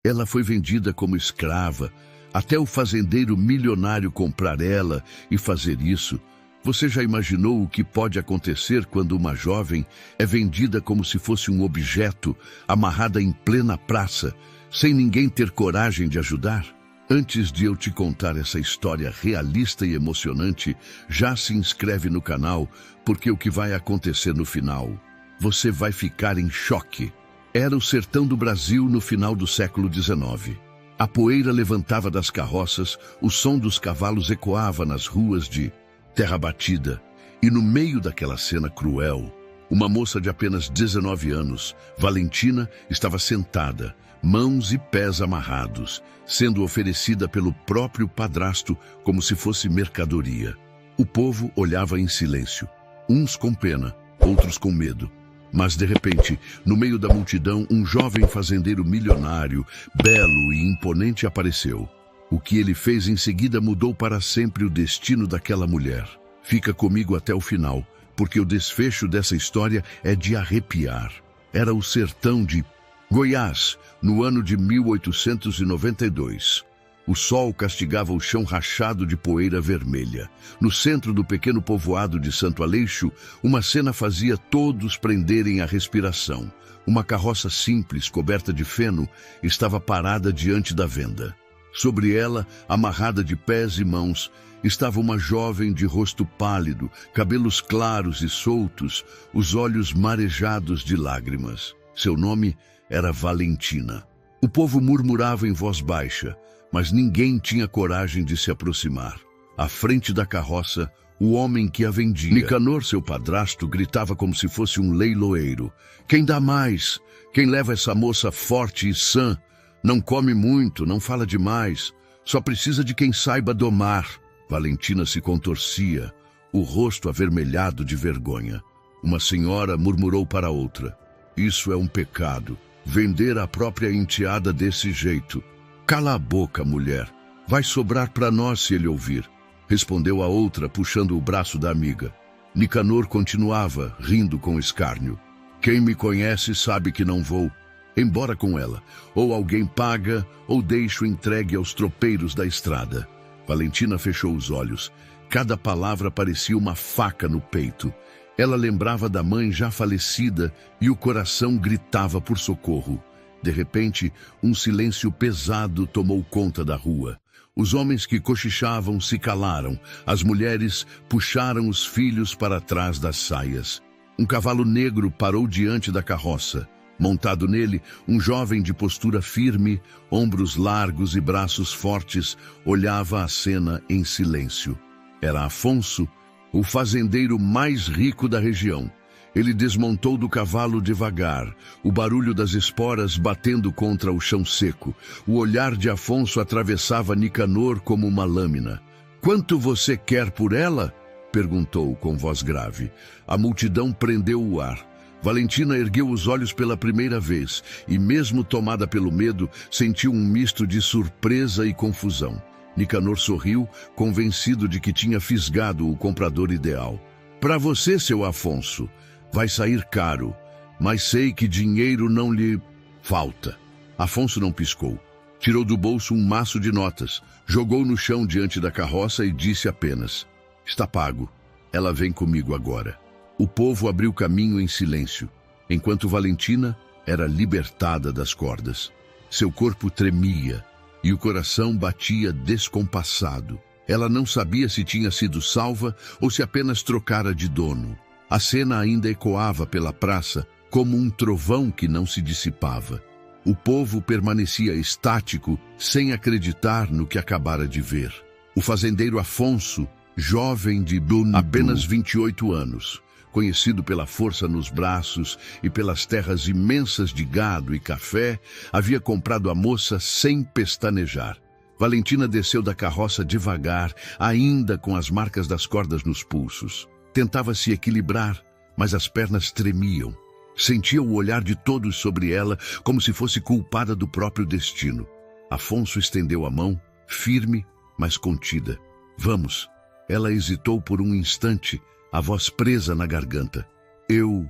Ela foi vendida como escrava, até o fazendeiro milionário comprar ela e fazer isso. Você já imaginou o que pode acontecer quando uma jovem é vendida como se fosse um objeto, amarrada em plena praça, sem ninguém ter coragem de ajudar? Antes de eu te contar essa história realista e emocionante, já se inscreve no canal, porque o que vai acontecer no final, você vai ficar em choque. Era o sertão do Brasil no final do século XIX. A poeira levantava das carroças, o som dos cavalos ecoava nas ruas de terra batida, e no meio daquela cena cruel, uma moça de apenas 19 anos, Valentina, estava sentada, mãos e pés amarrados, sendo oferecida pelo próprio padrasto como se fosse mercadoria. O povo olhava em silêncio, uns com pena, outros com medo. Mas, de repente, no meio da multidão, um jovem fazendeiro milionário, belo e imponente apareceu. O que ele fez em seguida mudou para sempre o destino daquela mulher. Fica comigo até o final, porque o desfecho dessa história é de arrepiar. Era o sertão de Goiás, no ano de 1892. O sol castigava o chão rachado de poeira vermelha. No centro do pequeno povoado de Santo Aleixo, uma cena fazia todos prenderem a respiração. Uma carroça simples, coberta de feno, estava parada diante da venda. Sobre ela, amarrada de pés e mãos, estava uma jovem de rosto pálido, cabelos claros e soltos, os olhos marejados de lágrimas. Seu nome era Valentina. O povo murmurava em voz baixa, mas ninguém tinha coragem de se aproximar. À frente da carroça, o homem que a vendia, Nicanor, seu padrasto, gritava como se fosse um leiloeiro. Quem dá mais? Quem leva essa moça forte e sã? Não come muito, não fala demais, só precisa de quem saiba domar. Valentina se contorcia, o rosto avermelhado de vergonha. Uma senhora murmurou para outra: isso é um pecado, vender a própria enteada desse jeito. Cala a boca, mulher, vai sobrar para nós se ele ouvir, respondeu a outra, puxando o braço da amiga. Nicanor continuava, rindo com escárnio. Quem me conhece sabe que não vou. Embora com ela, ou alguém paga, ou deixo entregue aos tropeiros da estrada. Valentina fechou os olhos. Cada palavra parecia uma faca no peito. Ela lembrava da mãe já falecida e o coração gritava por socorro. De repente, um silêncio pesado tomou conta da rua. Os homens que cochichavam se calaram. As mulheres puxaram os filhos para trás das saias. Um cavalo negro parou diante da carroça. Montado nele, um jovem de postura firme, ombros largos e braços fortes, olhava a cena em silêncio. Era Afonso, o fazendeiro mais rico da região. Ele desmontou do cavalo devagar, o barulho das esporas batendo contra o chão seco. O olhar de Afonso atravessava Nicanor como uma lâmina. "Quanto você quer por ela?" perguntou com voz grave. A multidão prendeu o ar. Valentina ergueu os olhos pela primeira vez e, mesmo tomada pelo medo, sentiu um misto de surpresa e confusão. Nicanor sorriu, convencido de que tinha fisgado o comprador ideal. "Para você, seu Afonso, vai sair caro, mas sei que dinheiro não lhe falta." Afonso não piscou. Tirou do bolso um maço de notas, jogou no chão diante da carroça e disse apenas: "Está pago. Ela vem comigo agora." O povo abriu caminho em silêncio, enquanto Valentina era libertada das cordas. Seu corpo tremia e o coração batia descompassado. Ela não sabia se tinha sido salva ou se apenas trocara de dono. A cena ainda ecoava pela praça como um trovão que não se dissipava. O povo permanecia estático, sem acreditar no que acabara de ver. O fazendeiro Afonso, jovem de apenas 28 anos, conhecido pela força nos braços e pelas terras imensas de gado e café, havia comprado a moça sem pestanejar. Valentina desceu da carroça devagar, ainda com as marcas das cordas nos pulsos. Tentava se equilibrar, mas as pernas tremiam. Sentia o olhar de todos sobre ela, como se fosse culpada do próprio destino. Afonso estendeu a mão, firme, mas contida. "Vamos." Ela hesitou por um instante, a voz presa na garganta. Eu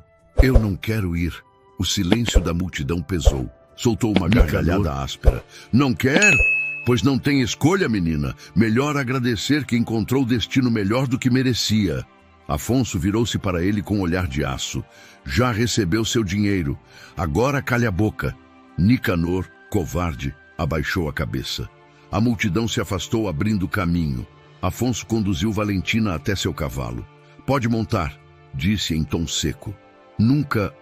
não quero ir." O silêncio da multidão pesou. Soltou uma gargalhada áspera. Não quer? Pois não tem escolha, menina. Melhor agradecer que encontrou destino melhor do que merecia. Afonso virou-se para ele com um olhar de aço. Já recebeu seu dinheiro. Agora calhe a boca. Nicanor, covarde, abaixou a cabeça. A multidão se afastou, abrindo caminho. Afonso conduziu Valentina até seu cavalo. Pode montar, disse em tom seco. Nunca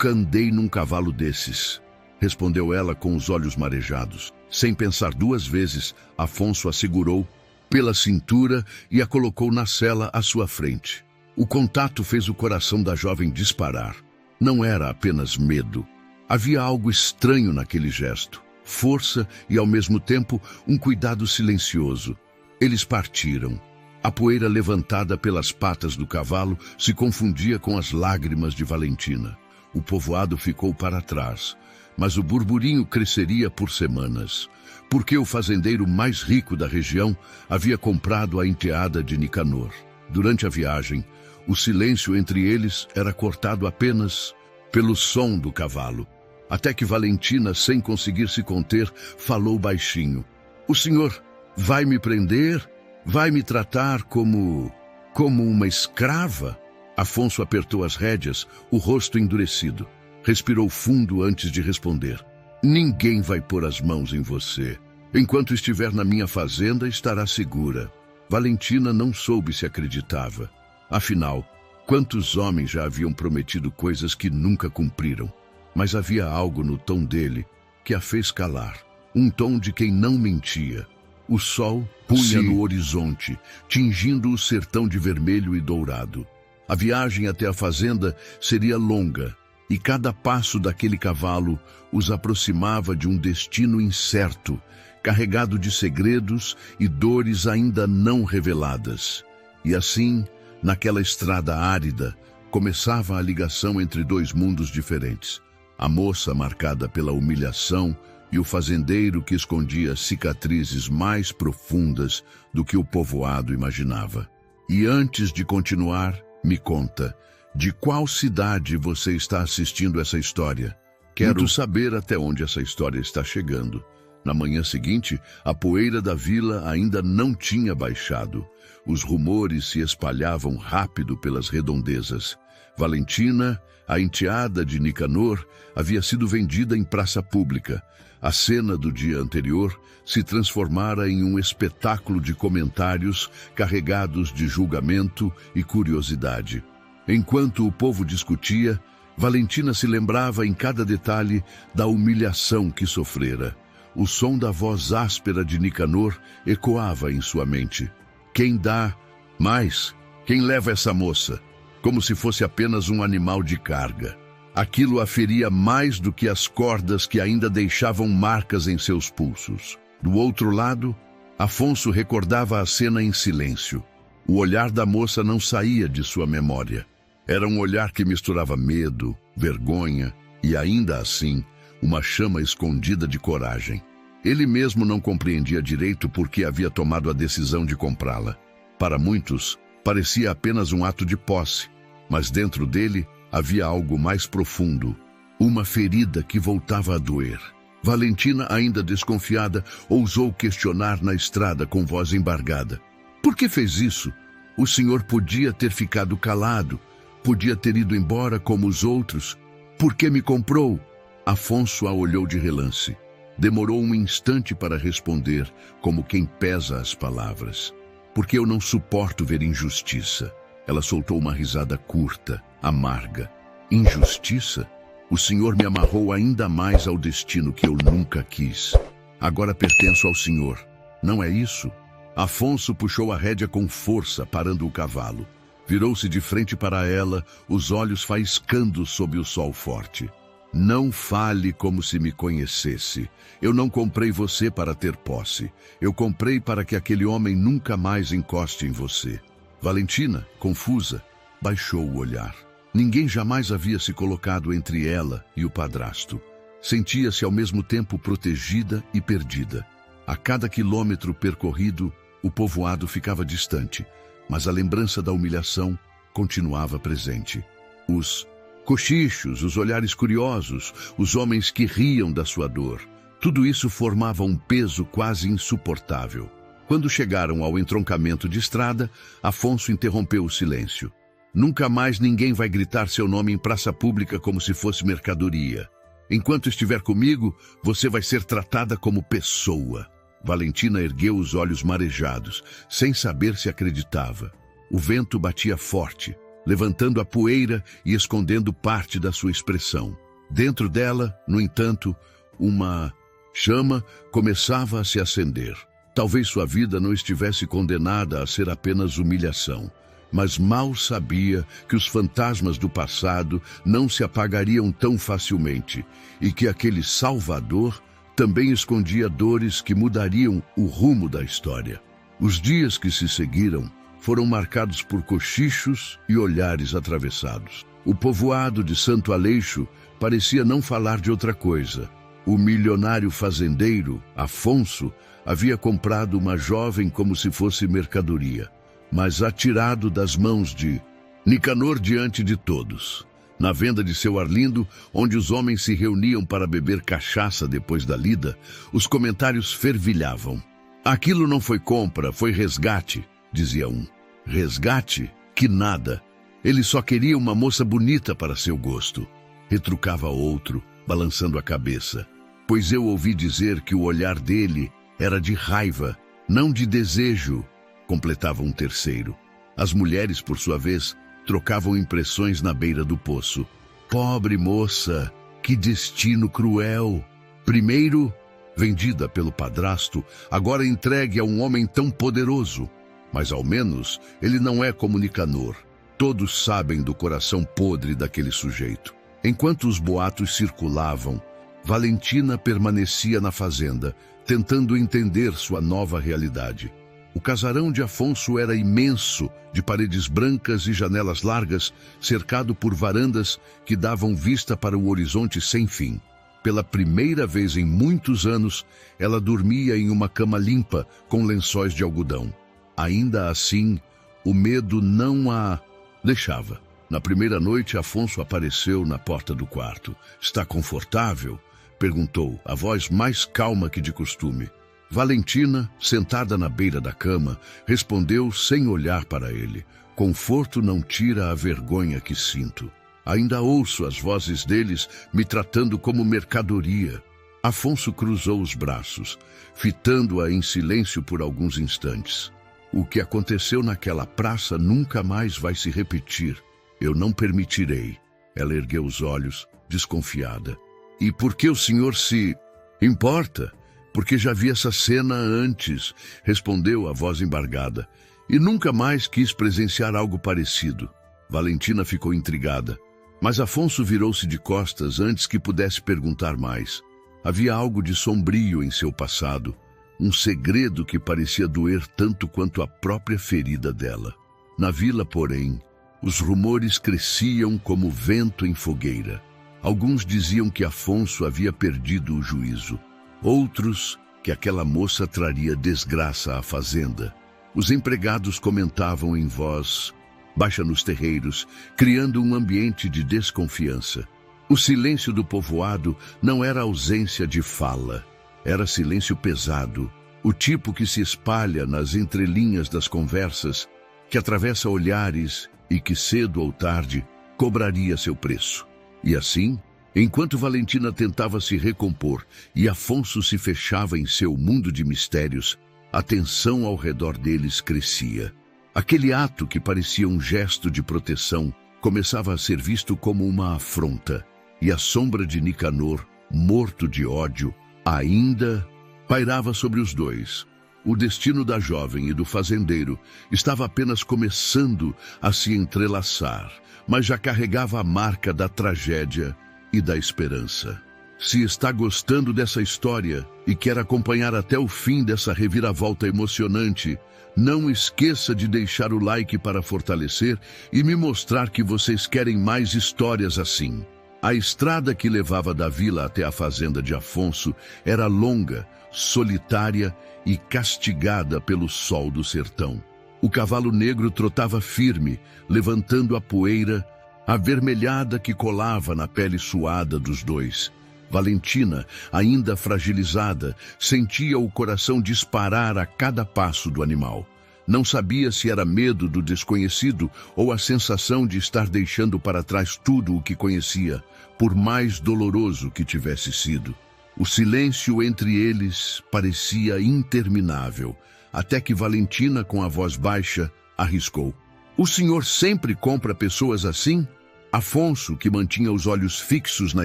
andei num cavalo desses, respondeu ela com os olhos marejados. Sem pensar duas vezes, Afonso a segurou pela cintura e a colocou na sela à sua frente. O contato fez o coração da jovem disparar. Não era apenas medo. Havia algo estranho naquele gesto. Força e, ao mesmo tempo, um cuidado silencioso. Eles partiram. A poeira levantada pelas patas do cavalo se confundia com as lágrimas de Valentina. O povoado ficou para trás, mas o burburinho cresceria por semanas, porque o fazendeiro mais rico da região havia comprado a enteada de Nicanor. Durante a viagem, o silêncio entre eles era cortado apenas pelo som do cavalo, até que Valentina, sem conseguir se conter, falou baixinho. O senhor vai me prender? Vai me tratar como uma escrava? Afonso apertou as rédeas, o rosto endurecido. Respirou fundo antes de responder. Ninguém vai pôr as mãos em você. Enquanto estiver na minha fazenda, estará segura. Valentina não soube se acreditava. Afinal, quantos homens já haviam prometido coisas que nunca cumpriram? Mas havia algo no tom dele que a fez calar. Um tom de quem não mentia. O sol punha no horizonte, tingindo o sertão de vermelho e dourado. A viagem até a fazenda seria longa, e cada passo daquele cavalo os aproximava de um destino incerto, carregado de segredos e dores ainda não reveladas. E assim, naquela estrada árida, começava a ligação entre dois mundos diferentes. A moça marcada pela humilhação e o fazendeiro que escondia cicatrizes mais profundas do que o povoado imaginava. E antes de continuar, me conta, de qual cidade você está assistindo essa história? Quero saber até onde essa história está chegando. Na manhã seguinte, a poeira da vila ainda não tinha baixado. Os rumores se espalhavam rápido pelas redondezas. Valentina, a enteada de Nicanor, havia sido vendida em praça pública. A cena do dia anterior se transformara em um espetáculo de comentários carregados de julgamento e curiosidade. Enquanto o povo discutia, Valentina se lembrava em cada detalhe da humilhação que sofrera. O som da voz áspera de Nicanor ecoava em sua mente. Quem dá mais? Quem leva essa moça? Como se fosse apenas um animal de carga. Aquilo a feria mais do que as cordas que ainda deixavam marcas em seus pulsos. Do outro lado, Afonso recordava a cena em silêncio. O olhar da moça não saía de sua memória. Era um olhar que misturava medo, vergonha e, ainda assim, uma chama escondida de coragem. Ele mesmo não compreendia direito por que havia tomado a decisão de comprá-la. Para muitos, parecia apenas um ato de posse, mas dentro dele havia algo mais profundo, uma ferida que voltava a doer. Valentina, ainda desconfiada, ousou questionar na estrada com voz embargada. Por que fez isso? O senhor podia ter ficado calado, podia ter ido embora como os outros. Por que me comprou? Afonso a olhou de relance. Demorou um instante para responder, como quem pesa as palavras. Porque eu não suporto ver injustiça. Ela soltou uma risada curta, amarga. Injustiça? O senhor me amarrou ainda mais ao destino que eu nunca quis. Agora pertenço ao senhor. Não é isso? Afonso puxou a rédea com força, parando o cavalo. Virou-se de frente para ela, os olhos faiscando sob o sol forte. Não fale como se me conhecesse. Eu não comprei você para ter posse. Eu comprei para que aquele homem nunca mais encoste em você. Valentina, confusa, baixou o olhar. Ninguém jamais havia se colocado entre ela e o padrasto. Sentia-se ao mesmo tempo protegida e perdida. A cada quilômetro percorrido, o povoado ficava distante, mas a lembrança da humilhação continuava presente. Os Cochichos, os olhares curiosos, os homens que riam da sua dor. Tudo isso formava um peso quase insuportável. Quando chegaram ao entroncamento de estrada, Afonso interrompeu o silêncio. Nunca mais ninguém vai gritar seu nome em praça pública como se fosse mercadoria. Enquanto estiver comigo, você vai ser tratada como pessoa. Valentina ergueu os olhos marejados, sem saber se acreditava. O vento batia forte, levantando a poeira e escondendo parte da sua expressão. Dentro dela, no entanto, uma chama começava a se acender. Talvez sua vida não estivesse condenada a ser apenas humilhação, mas mal sabia que os fantasmas do passado não se apagariam tão facilmente e que aquele Salvador também escondia dores que mudariam o rumo da história. Os dias que se seguiram foram marcados por cochichos e olhares atravessados. O povoado de Santo Aleixo parecia não falar de outra coisa. O milionário fazendeiro, Afonso, havia comprado uma jovem como se fosse mercadoria, mas atirado das mãos de Nicanor diante de todos. Na venda de seu Arlindo, onde os homens se reuniam para beber cachaça depois da lida, os comentários fervilhavam. Aquilo não foi compra, foi resgate, dizia um. Resgate? Que nada. Ele só queria uma moça bonita para seu gosto. Retrucava outro, balançando a cabeça. Pois eu ouvi dizer que o olhar dele era de raiva, não de desejo, completava um terceiro. As mulheres, por sua vez, trocavam impressões na beira do poço. Pobre moça, que destino cruel! Primeiro, vendida pelo padrasto, agora entregue a um homem tão poderoso. Mas ao menos ele não é como Nicanor. Todos sabem do coração podre daquele sujeito. Enquanto os boatos circulavam, Valentina permanecia na fazenda, tentando entender sua nova realidade. O casarão de Afonso era imenso, de paredes brancas e janelas largas, cercado por varandas que davam vista para o horizonte sem fim. Pela primeira vez em muitos anos, ela dormia em uma cama limpa, com lençóis de algodão. Ainda assim, o medo não a deixava. Na primeira noite, Afonso apareceu na porta do quarto. "Está confortável?" perguntou, a voz mais calma que de costume. Valentina, sentada na beira da cama, respondeu sem olhar para ele. "Conforto não tira a vergonha que sinto. Ainda ouço as vozes deles me tratando como mercadoria." Afonso cruzou os braços, fitando-a em silêncio por alguns instantes. "O que aconteceu naquela praça nunca mais vai se repetir. Eu não permitirei." Ela ergueu os olhos, desconfiada. "E por que o senhor se importa?" "Porque já vi essa cena antes", respondeu a voz embargada, "e nunca mais quis presenciar algo parecido." Valentina ficou intrigada, mas Afonso virou-se de costas antes que pudesse perguntar mais. Havia algo de sombrio em seu passado, um segredo que parecia doer tanto quanto a própria ferida dela. Na vila, porém, os rumores cresciam como vento em fogueira. Alguns diziam que Afonso havia perdido o juízo. Outros, que aquela moça traria desgraça à fazenda. Os empregados comentavam em voz baixa nos terreiros, criando um ambiente de desconfiança. O silêncio do povoado não era ausência de fala, era silêncio pesado, o tipo que se espalha nas entrelinhas das conversas, que atravessa olhares e que cedo ou tarde cobraria seu preço. E assim, enquanto Valentina tentava se recompor e Afonso se fechava em seu mundo de mistérios, a tensão ao redor deles crescia. Aquele ato que parecia um gesto de proteção começava a ser visto como uma afronta, e a sombra de Nicanor, morto de ódio, ainda pairava sobre os dois. O destino da jovem e do fazendeiro estava apenas começando a se entrelaçar, mas já carregava a marca da tragédia e da esperança. Se está gostando dessa história e quer acompanhar até o fim dessa reviravolta emocionante, não esqueça de deixar o like para fortalecer e me mostrar que vocês querem mais histórias assim. A estrada que levava da vila até a fazenda de Afonso era longa, solitária e castigada pelo sol do sertão. O cavalo negro trotava firme, levantando a poeira avermelhada que colava na pele suada dos dois. Valentina, ainda fragilizada, sentia o coração disparar a cada passo do animal. Não sabia se era medo do desconhecido ou a sensação de estar deixando para trás tudo o que conhecia, por mais doloroso que tivesse sido. O silêncio entre eles parecia interminável, até que Valentina, com a voz baixa, arriscou: "O senhor sempre compra pessoas assim?" Afonso, que mantinha os olhos fixos na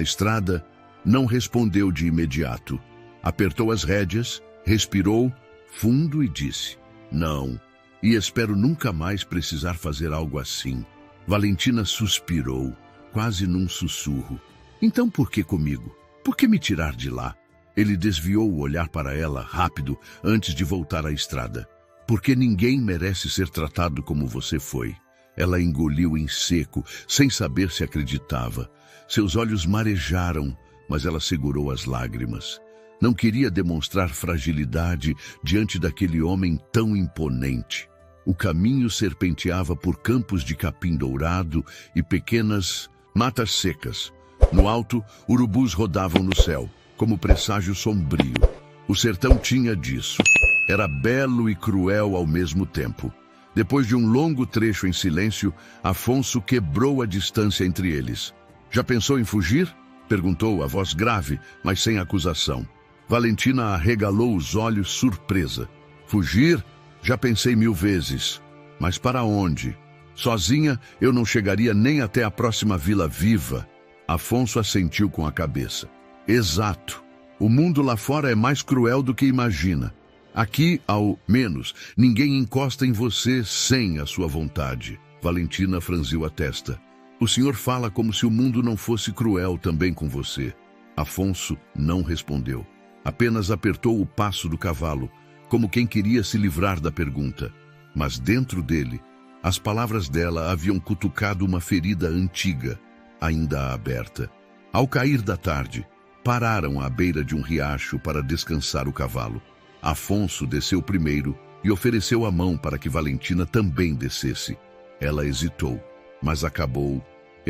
estrada, não respondeu de imediato. Apertou as rédeas, respirou fundo e disse: "Não, e espero nunca mais precisar fazer algo assim." Valentina suspirou, quase num sussurro. "Então por que comigo? Por que me tirar de lá?" Ele desviou o olhar para ela, rápido, antes de voltar à estrada. "Porque ninguém merece ser tratado como você foi." Ela engoliu em seco, sem saber se acreditava. Seus olhos marejaram, mas ela segurou as lágrimas. Não queria demonstrar fragilidade diante daquele homem tão imponente. O caminho serpenteava por campos de capim dourado e pequenas matas secas. No alto, urubus rodavam no céu, como presságio sombrio. O sertão tinha disso. Era belo e cruel ao mesmo tempo. Depois de um longo trecho em silêncio, Afonso quebrou a distância entre eles. "Já pensou em fugir?" perguntou, a voz grave, mas sem acusação. Valentina arregalou os olhos, surpresa. "Fugir? Já pensei 1000 vezes. Mas para onde? Sozinha, eu não chegaria nem até a próxima vila viva." Afonso assentiu com a cabeça. "Exato. O mundo lá fora é mais cruel do que imagina. Aqui, ao menos, ninguém encosta em você sem a sua vontade." Valentina franziu a testa. "O senhor fala como se o mundo não fosse cruel também com você." Afonso não respondeu. Apenas apertou o passo do cavalo, como quem queria se livrar da pergunta. Mas dentro dele, as palavras dela haviam cutucado uma ferida antiga, ainda aberta. Ao cair da tarde, pararam à beira de um riacho para descansar o cavalo. Afonso desceu primeiro e ofereceu a mão para que Valentina também descesse. Ela hesitou, mas acabou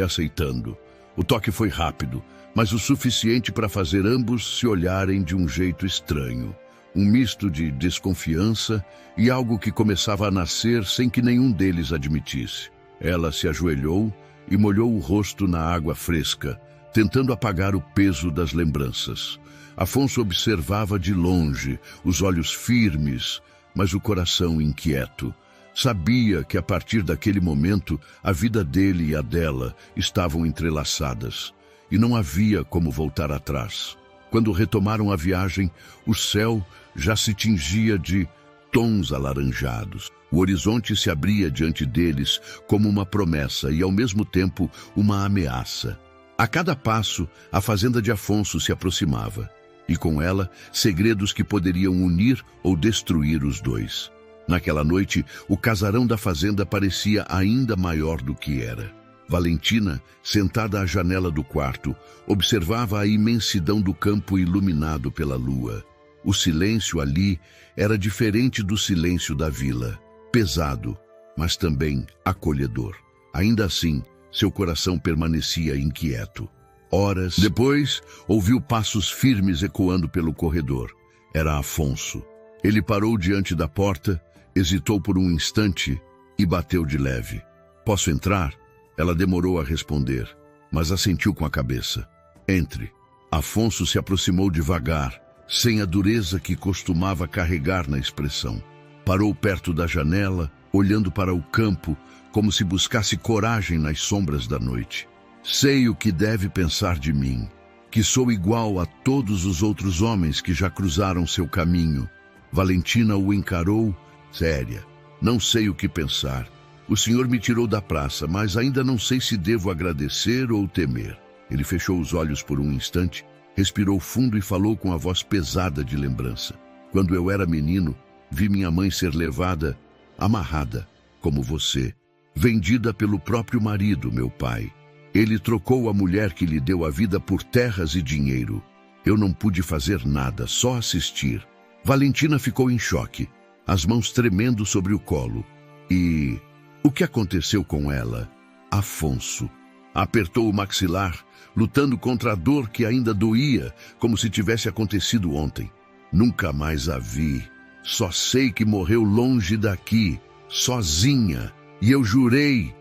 aceitando. O toque foi rápido, mas o suficiente para fazer ambos se olharem de um jeito estranho. Um misto de desconfiança e algo que começava a nascer sem que nenhum deles admitisse. Ela se ajoelhou e molhou o rosto na água fresca, tentando apagar o peso das lembranças. Afonso observava de longe, os olhos firmes, mas o coração inquieto. Sabia que a partir daquele momento a vida dele e a dela estavam entrelaçadas, e não havia como voltar atrás. Quando retomaram a viagem, o céu já se tingia de tons alaranjados. O horizonte se abria diante deles como uma promessa e, ao mesmo tempo, uma ameaça. A cada passo, a fazenda de Afonso se aproximava, e com ela, segredos que poderiam unir ou destruir os dois. Naquela noite, o casarão da fazenda parecia ainda maior do que era. Valentina, sentada à janela do quarto, observava a imensidão do campo iluminado pela lua. O silêncio ali era diferente do silêncio da vila, pesado, mas também acolhedor. Ainda assim, seu coração permanecia inquieto. Horas depois, ouviu passos firmes ecoando pelo corredor. Era Afonso. Ele parou diante da porta, hesitou por um instante e bateu de leve. "Posso entrar?" Ela demorou a responder, mas assentiu com a cabeça. "Entre." Afonso se aproximou devagar, sem a dureza que costumava carregar na expressão. Parou perto da janela, olhando para o campo, como se buscasse coragem nas sombras da noite. "Sei o que deve pensar de mim, que sou igual a todos os outros homens que já cruzaram seu caminho." Valentina o encarou, séria. "Não sei o que pensar. O senhor me tirou da praça, mas ainda não sei se devo agradecer ou temer." Ele fechou os olhos por um instante, respirou fundo e falou com a voz pesada de lembrança. "Quando eu era menino, vi minha mãe ser levada, amarrada, como você, vendida pelo próprio marido, meu pai. Ele trocou a mulher que lhe deu a vida por terras e dinheiro. Eu não pude fazer nada, só assistir." Valentina ficou em choque, as mãos tremendo sobre o colo. "E o que aconteceu com ela?" "Afonso, Apertou o maxilar, lutando contra a dor que ainda doía, como se tivesse acontecido ontem. Nunca mais a vi. Só sei que morreu longe daqui, sozinha. E eu jurei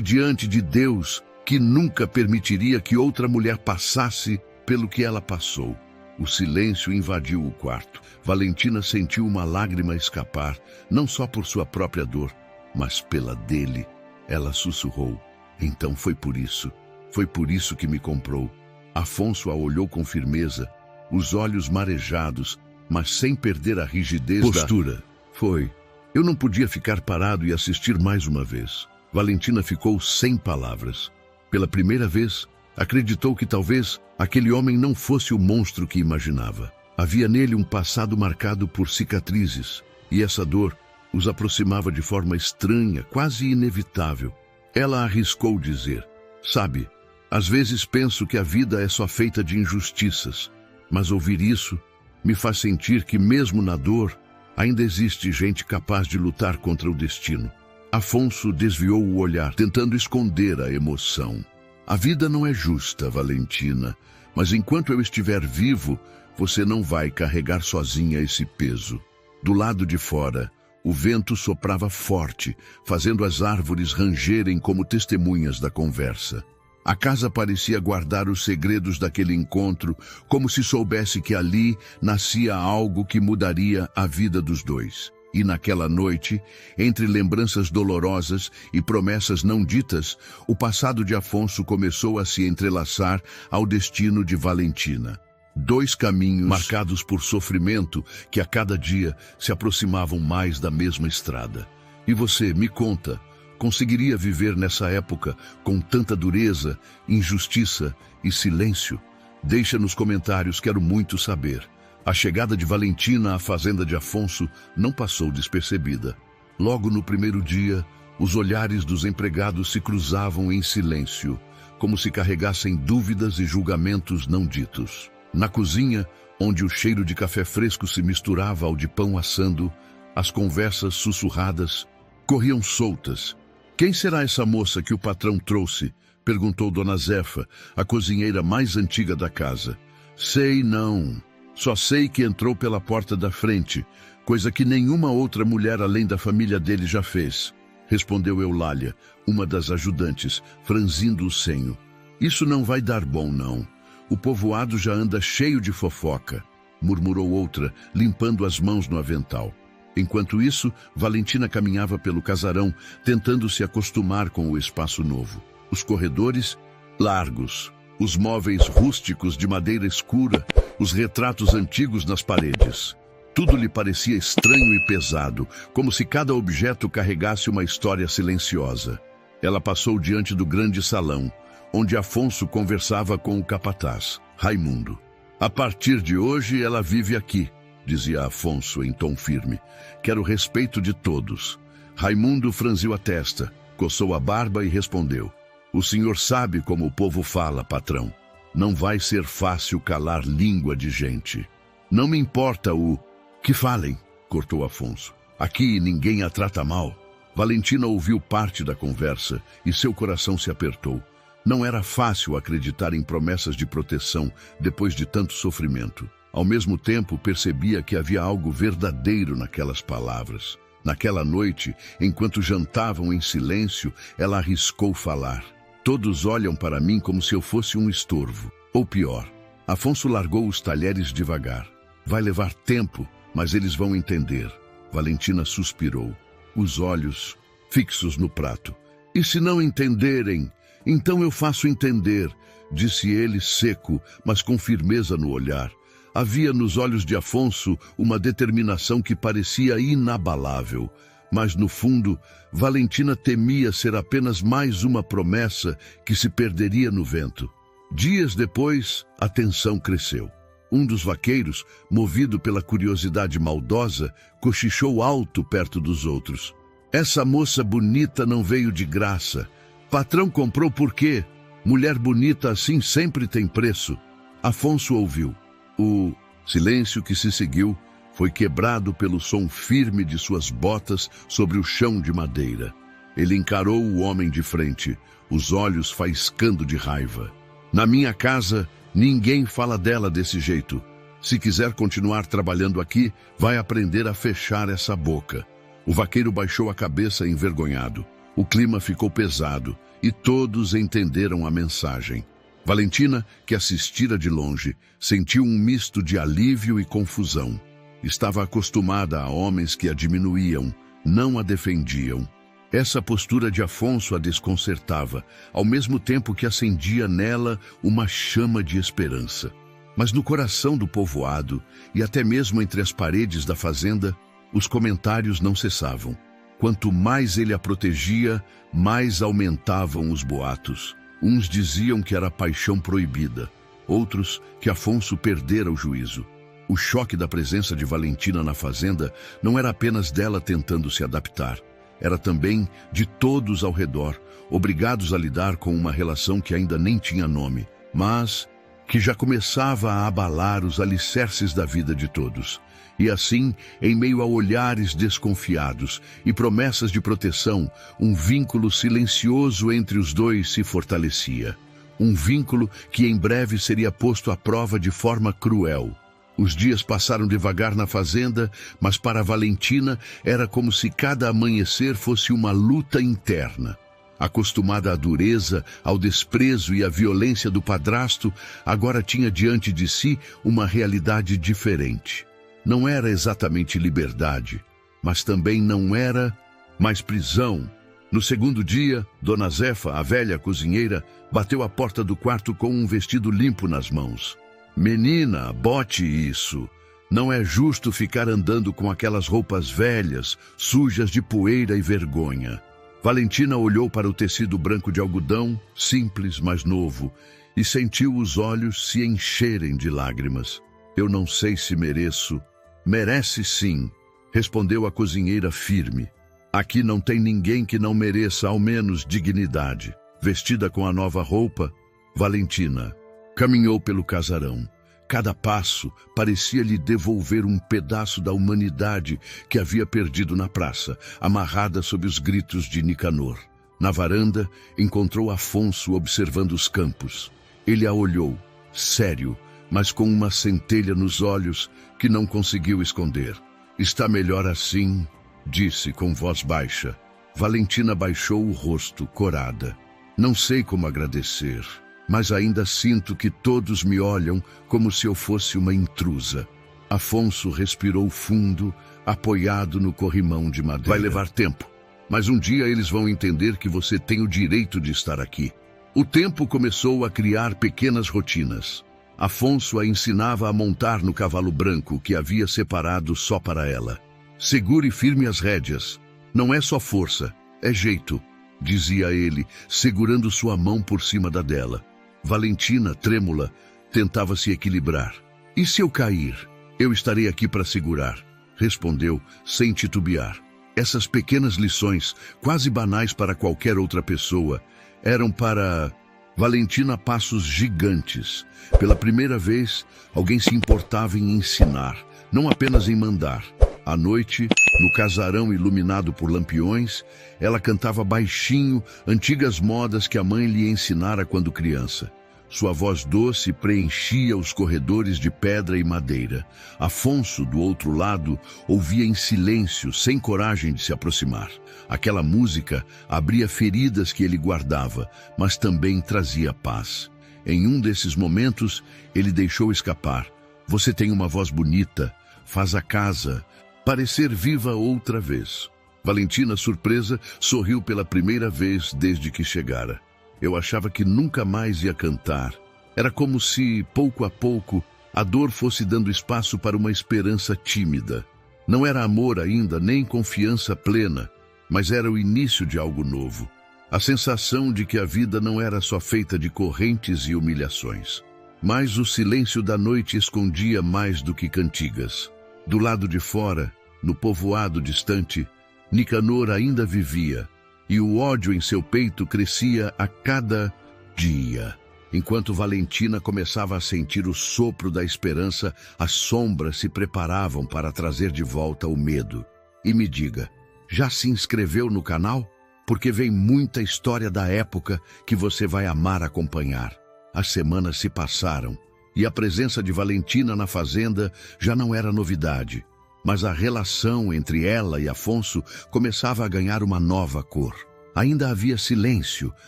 diante de Deus, que nunca permitiria que outra mulher passasse pelo que ela passou. O silêncio invadiu o quarto. Valentina sentiu uma lágrima escapar, não só por sua própria dor, mas pela dele. Ela sussurrou: então foi por isso que me comprou. Afonso a olhou com firmeza, os olhos marejados, mas sem perder a rigidez postura. Foi. Eu não podia ficar parado e assistir mais uma vez. Valentina ficou sem palavras. Pela primeira vez, acreditou que talvez aquele homem não fosse o monstro que imaginava. Havia nele um passado marcado por cicatrizes, e essa dor os aproximava de forma estranha, quase inevitável. Ela arriscou dizer: sabe, às vezes penso que a vida é só feita de injustiças, mas ouvir isso me faz sentir que mesmo na dor, ainda existe gente capaz de lutar contra o destino. Afonso desviou o olhar, tentando esconder a emoção. A vida não é justa, Valentina, mas enquanto eu estiver vivo, você não vai carregar sozinha esse peso. Do lado de fora, o vento soprava forte, fazendo as árvores rangerem como testemunhas da conversa. A casa parecia guardar os segredos daquele encontro, como se soubesse que ali nascia algo que mudaria a vida dos dois. E naquela noite, entre lembranças dolorosas e promessas não ditas, o passado de Afonso começou a se entrelaçar ao destino de Valentina. Dois caminhos marcados por sofrimento que a cada dia se aproximavam mais da mesma estrada. E você, me conta, conseguiria viver nessa época com tanta dureza, injustiça e silêncio? Deixa nos comentários, quero muito saber. A chegada de Valentina à fazenda de Afonso não passou despercebida. Logo no primeiro dia, os olhares dos empregados se cruzavam em silêncio, como se carregassem dúvidas e julgamentos não ditos. Na cozinha, onde o cheiro de café fresco se misturava ao de pão assando, as conversas sussurradas corriam soltas. Quem será essa moça que o patrão trouxe? Perguntou Dona Zefa, a cozinheira mais antiga da casa. Sei não. Só sei que entrou pela porta da frente, coisa que nenhuma outra mulher além da família dele já fez, respondeu Eulália, uma das ajudantes, franzindo o senho. Isso não vai dar bom, não. O povoado já anda cheio de fofoca, murmurou outra, limpando as mãos no avental. Enquanto isso, Valentina caminhava pelo casarão, tentando se acostumar com o espaço novo. Os corredores largos, os móveis rústicos de madeira escura, os retratos antigos nas paredes. Tudo lhe parecia estranho e pesado, como se cada objeto carregasse uma história silenciosa. Ela passou diante do grande salão, onde Afonso conversava com o capataz, Raimundo. A partir de hoje ela vive aqui, dizia Afonso em tom firme. Quero o respeito de todos. Raimundo franziu a testa, coçou a barba e respondeu: o senhor sabe como o povo fala, patrão. Não vai ser fácil calar língua de gente. Não me importa o que falem, cortou Afonso. Aqui ninguém a trata mal. Valentina ouviu parte da conversa e seu coração se apertou. Não era fácil acreditar em promessas de proteção depois de tanto sofrimento. Ao mesmo tempo, percebia que havia algo verdadeiro naquelas palavras. Naquela noite, enquanto jantavam em silêncio, ela arriscou falar. Todos olham para mim como se eu fosse um estorvo. Ou pior. Afonso largou os talheres devagar. Vai levar tempo, mas eles vão entender. Valentina suspirou, os olhos fixos no prato. E se não entenderem, então eu faço entender, disse ele seco, mas com firmeza no olhar. Havia nos olhos de Afonso uma determinação que parecia inabalável. Mas, no fundo, Valentina temia ser apenas mais uma promessa que se perderia no vento. Dias depois, a tensão cresceu. Um dos vaqueiros, movido pela curiosidade maldosa, cochichou alto perto dos outros. Essa moça bonita não veio de graça. Patrão comprou por quê? Mulher bonita assim sempre tem preço. Afonso ouviu. O silêncio que se seguiu foi quebrado pelo som firme de suas botas sobre o chão de madeira. Ele encarou o homem de frente, os olhos faiscando de raiva. Na minha casa, ninguém fala dela desse jeito. Se quiser continuar trabalhando aqui, vai aprender a fechar essa boca. O vaqueiro baixou a cabeça envergonhado. O clima ficou pesado e todos entenderam a mensagem. Valentina, que assistira de longe, sentiu um misto de alívio e confusão. Estava acostumada a homens que a diminuíam, não a defendiam. Essa postura de Afonso a desconcertava, ao mesmo tempo que acendia nela uma chama de esperança. Mas no coração do povoado, e até mesmo entre as paredes da fazenda, os comentários não cessavam. Quanto mais ele a protegia, mais aumentavam os boatos. Uns diziam que era paixão proibida, outros que Afonso perdera o juízo. O choque da presença de Valentina na fazenda não era apenas dela tentando se adaptar. Era também de todos ao redor, obrigados a lidar com uma relação que ainda nem tinha nome, mas que já começava a abalar os alicerces da vida de todos. E assim, em meio a olhares desconfiados e promessas de proteção, um vínculo silencioso entre os dois se fortalecia. Um vínculo que em breve seria posto à prova de forma cruel. Os dias passaram devagar na fazenda, mas para Valentina era como se cada amanhecer fosse uma luta interna. Acostumada à dureza, ao desprezo e à violência do padrasto, agora tinha diante de si uma realidade diferente. Não era exatamente liberdade, mas também não era mais prisão. No segundo dia, Dona Zefa, a velha cozinheira, bateu à porta do quarto com um vestido limpo nas mãos. Menina, bote isso. Não é justo ficar andando com aquelas roupas velhas, sujas de poeira e vergonha. Valentina olhou para o tecido branco de algodão, simples, mas novo, e sentiu os olhos se encherem de lágrimas. Eu não sei se mereço. Merece sim, respondeu a cozinheira firme. Aqui não tem ninguém que não mereça ao menos dignidade. Vestida com a nova roupa, Valentina caminhou pelo casarão. Cada passo parecia lhe devolver um pedaço da humanidade que havia perdido na praça, amarrada sob os gritos de Nicanor. Na varanda, encontrou Afonso observando os campos. Ele a olhou, sério, mas com uma centelha nos olhos que não conseguiu esconder. Está melhor assim, disse com voz baixa. Valentina baixou o rosto, corada. Não sei como agradecer, mas ainda sinto que todos me olham como se eu fosse uma intrusa. Afonso respirou fundo, apoiado no corrimão de madeira. Vai levar tempo, mas um dia eles vão entender que você tem o direito de estar aqui. O tempo começou a criar pequenas rotinas. Afonso a ensinava a montar no cavalo branco que havia separado só para ela. Segure firme as rédeas. Não é só força, é jeito, dizia ele, segurando sua mão por cima da dela. Valentina, trêmula, tentava se equilibrar. E se eu cair? Eu estarei aqui para segurar, respondeu, sem titubear. Essas pequenas lições, quase banais para qualquer outra pessoa, eram para Valentina passos gigantes. Pela primeira vez, alguém se importava em ensinar, não apenas em mandar. À noite, no casarão iluminado por lampiões, ela cantava baixinho antigas modas que a mãe lhe ensinara quando criança. Sua voz doce preenchia os corredores de pedra e madeira. Afonso, do outro lado, ouvia em silêncio, sem coragem de se aproximar. Aquela música abria feridas que ele guardava, mas também trazia paz. Em um desses momentos, ele deixou escapar. Você tem uma voz bonita, faz a casa parecer viva outra vez. Valentina, surpresa, sorriu pela primeira vez desde que chegara. Eu achava que nunca mais ia cantar. Era como se, pouco a pouco, a dor fosse dando espaço para uma esperança tímida. Não era amor ainda, nem confiança plena, mas era o início de algo novo. A sensação de que a vida não era só feita de correntes e humilhações. Mas o silêncio da noite escondia mais do que cantigas. Do lado de fora, no povoado distante, Nicanor ainda vivia, e o ódio em seu peito crescia a cada dia. Enquanto Valentina começava a sentir o sopro da esperança, as sombras se preparavam para trazer de volta o medo. E me diga, já se inscreveu no canal? porque vem muita história da época que você vai amar acompanhar. As semanas se passaram e a presença de Valentina na fazenda já não era novidade, mas a relação entre ela e Afonso começava a ganhar uma nova cor. Ainda havia silêncio,